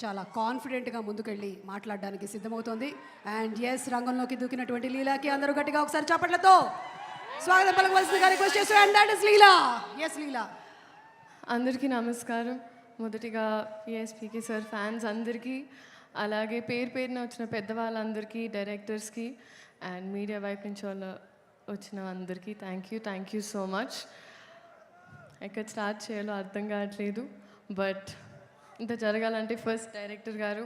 చాలా కాన్ఫిడెంట్గా ముందుకెళ్ళి మాట్లాడడానికి సిద్ధమవుతోంది. అండ్ ఎస్, రంగంలోకి దూకినటువంటి లీలాకి అందరూ గట్టిగా ఒకసారి చప్పట్లతో స్వాగతం పలకవలసిందిగా రిక్వెస్ట్ చేస్తూ, and that is Leela. Yes Leela. అందరికీ నమస్కారం. మొదటిగా పిఎస్పీకి సార్ ఫ్యాన్స్ అందరికీ, అలాగే పేరు పేరున వచ్చిన పెద్దవాళ్ళందరికీ, డైరెక్టర్స్కి అండ్ మీడియా వైపు నుంచి వచ్చిన అందరికీ థ్యాంక్ యూ సో మచ్. ఎక్కడ స్టార్ట్ చేయాలో అర్థం కావట్లేదు. బట్ ఇంత జరగాలంటే ఫస్ట్ డైరెక్టర్ గారు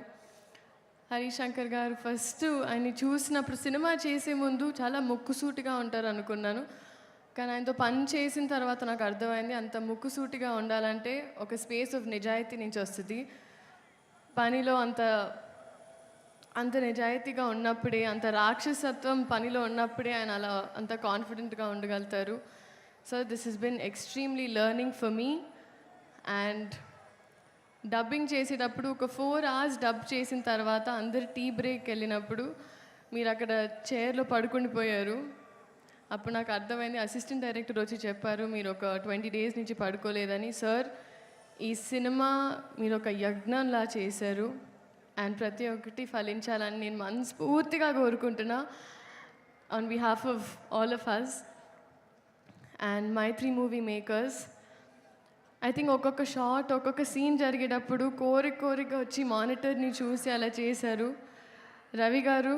హరీష్ శంకర్ గారు, ఫస్ట్ ఆయన్ని చూసినప్పుడు సినిమా చేసే ముందు చాలా ముక్కుసూటిగా ఉంటారు అనుకున్నాను. కానీ ఆయనతో పని చేసిన తర్వాత నాకు అర్థమైంది అంత ముక్కుసూటిగా ఉండాలంటే ఒక స్పేస్ ఆఫ్ నిజాయితీ నుంచి వస్తుంది. పనిలో అంత నిజాయితీగా ఉన్నప్పుడే, అంత రాక్షసత్వం పనిలో ఉన్నప్పుడే ఆయన అలా అంత కాన్ఫిడెంట్గా ఉండగలుగుతారు. So this has been extremely learning for me. And dubbing చేసేటప్పుడు ఒక 4 hours డబ్ చేసిన తర్వాత అందరు టీ బ్రేక్ వెళ్ళినప్పుడు మీరు అక్కడ చైర్లో పడుకుండిపోయారు. అప్పుడు నాకు అర్థమైంది. అసిస్టెంట్ డైరెక్టర్ వచ్చి చెప్పారు, మీరు ఒక 20 days నుంచి పడుకోలేదని. సార్, ఈ సినిమా మీరు ఒక యజ్ఞంలా చేశారు అండ్ ప్రతి ఒక్కటి ఫలించాలని నేను మనస్ఫూర్తిగా కోరుకుంటున్నా on behalf of all of us and Mythri movie makers. I think ఒక్కొక్క షాట్, ఒక్కొక్క సీన్ జరిగేటప్పుడు కోరిక వచ్చి మానిటర్ని చూసి అలా చేశారు. రవి గారు,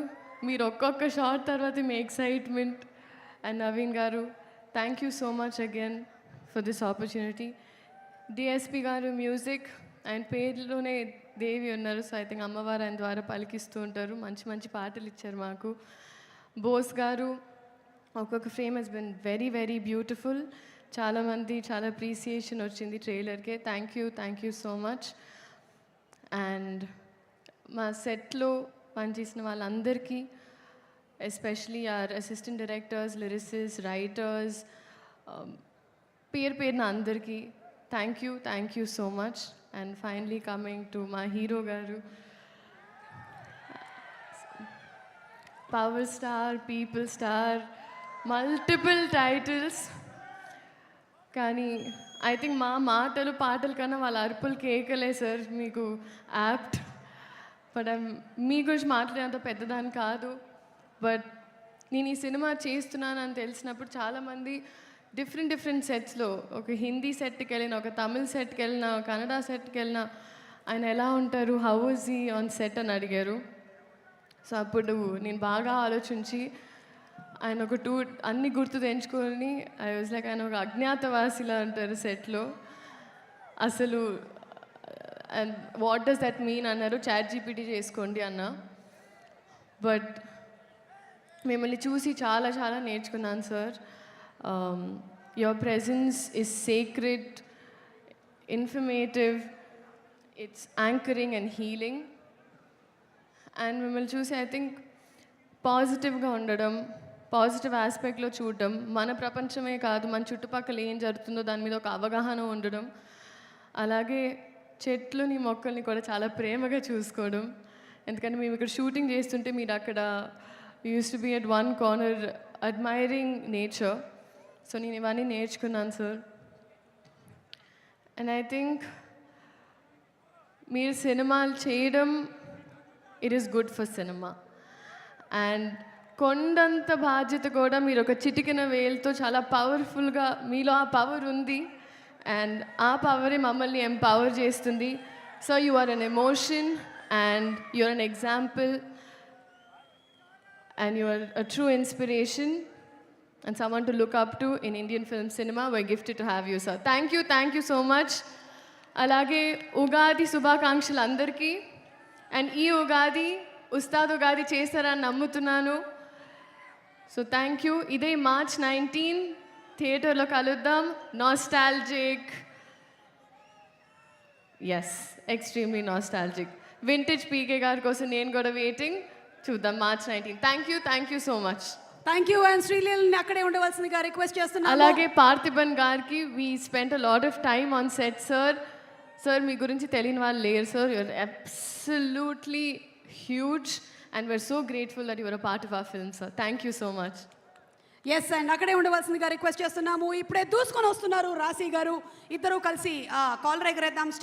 మీరు ఒక్కొక్క షాట్ తర్వాత మీ ఎక్సైట్మెంట్. అండ్ నవీన్ గారు, thank you so much again for this opportunity. DSP గారు మ్యూజిక్, ఆయన పేరులోనే దేవి ఉన్నారు. సో ఐ థింక్ అమ్మవారు ఆయన ద్వారా పలికిస్తూ ఉంటారు. మంచి మంచి పాటలు ఇచ్చారు మాకు. బోస్ గారు, ఒక్కొక్క frame has been very very beautiful. చాలామంది చాలా అప్రిసియేషన్ వచ్చింది ట్రైలర్కే. Thank you so much. And మా సెట్లో పనిచేసిన వాళ్ళందరికీ, especially our assistant directors, lyricist, writers, పేరున అందరికీ thank you so much. And finally coming to మా hero garu, power star, people star, multiple titles. కానీ ఐ థింక్ మా మాటలు పాటల కన్నా వాళ్ళ అరుపులు కేకలే సార్ మీకు యాప్ట్. బట్ మీ గురించి మాట్లాడేంత పెద్దదాన్ని కాదు. బట్ నేను ఈ సినిమా చేస్తున్నానని తెలిసినప్పుడు చాలామంది డిఫరెంట్ సెట్స్లో, ఒక హిందీ సెట్కి వెళ్ళిన, ఒక తమిళ్ సెట్కి వెళ్ళిన, కన్నడ సెట్కి వెళ్ళిన, ఆయన ఎలా ఉంటారు, how is he on set అని అడిగారు. సో అప్పుడు నేను బాగా ఆలోచించి ఆయన ఒక అన్ని గుర్తు తెంచుకొని ఐ వాజ్ లైక్, ఆయన ఒక అజ్ఞాతవాసిలా ఉంటారు సెట్లో. అసలు and what does that mean అన్నారు. ChatGPT చేసుకోండి అన్న. బట్ మిమ్మల్ని చూసి చాలా నేర్చుకున్నాను sir. Your presence is sacred, informative, it's anchoring and healing. And మిమ్మల్ని చూసి ఐ థింక్ పాజిటివ్గా ఉండడం, పాజిటివ్ ఆస్పెక్ట్లో చూడడం, మన ప్రపంచమే కాదు మన చుట్టుపక్కల ఏం జరుగుతుందో దాని మీద ఒక అవగాహన ఉండడం, అలాగే చెట్లుని మొక్కల్ని కూడా చాలా ప్రేమగా చూసుకోవడం. ఎందుకంటే మేము ఇక్కడ షూటింగ్ చేస్తుంటే మీరు అక్కడ used to be at one corner admiring nature. So నేను ఇవన్నీ నేర్చుకున్నాను సార్. అండ్ ఐ థింక్ మీరు సినిమాలు చేయడం, it is good for cinema. And కొండంత బాధ్యత కూడా మీరు ఒక చిటికిన వేలుతో చాలా పవర్ఫుల్గా, మీలో ఆ పవర్ ఉంది అండ్ ఆ పవరే మమ్మల్ని ఎంపవర్ చేస్తుంది. So you are an emotion and you are an example and you are a true inspiration and someone to look up to in Indian film cinema. We gifted to have you sir. Thank you so much. అలాగే ఉగాది శుభాకాంక్షలు అందరికీ. And ఈ ఉగాది ఉస్తాద్ ఉగాది చేస్తారని నమ్ముతున్నాను. So thank you. ఇదే March 19 థియేటర్లో కలుద్దాం. Nostalgic, yes, extremely nostalgic. Vintage PK garu కోసం నేను కూడా వెయిటింగ్. చూద్దాం March 19. Thank you so much. Thank you. And శ్రీలీలని అక్కడే ఉండవలసిందిగా రిక్వెస్ట్ చేస్తున్నాను. అలాగే పార్థిబన్ గారికి, we spent a lot of time on set sir. మీ గురించి తెలియని వాళ్ళు లేరు sir. You're absolutely huge and we're so grateful that you were a part of our film, sir. Thank you so much. Yes, and అక్కడే ఉండవలసిందిగా request చేస్తున్నాము. ఇప్పుడే దూసుకొని వస్తున్నారు రాశి గారు. ఇద్దరు కలిసి కాలర్ ఎగరేద్దాం.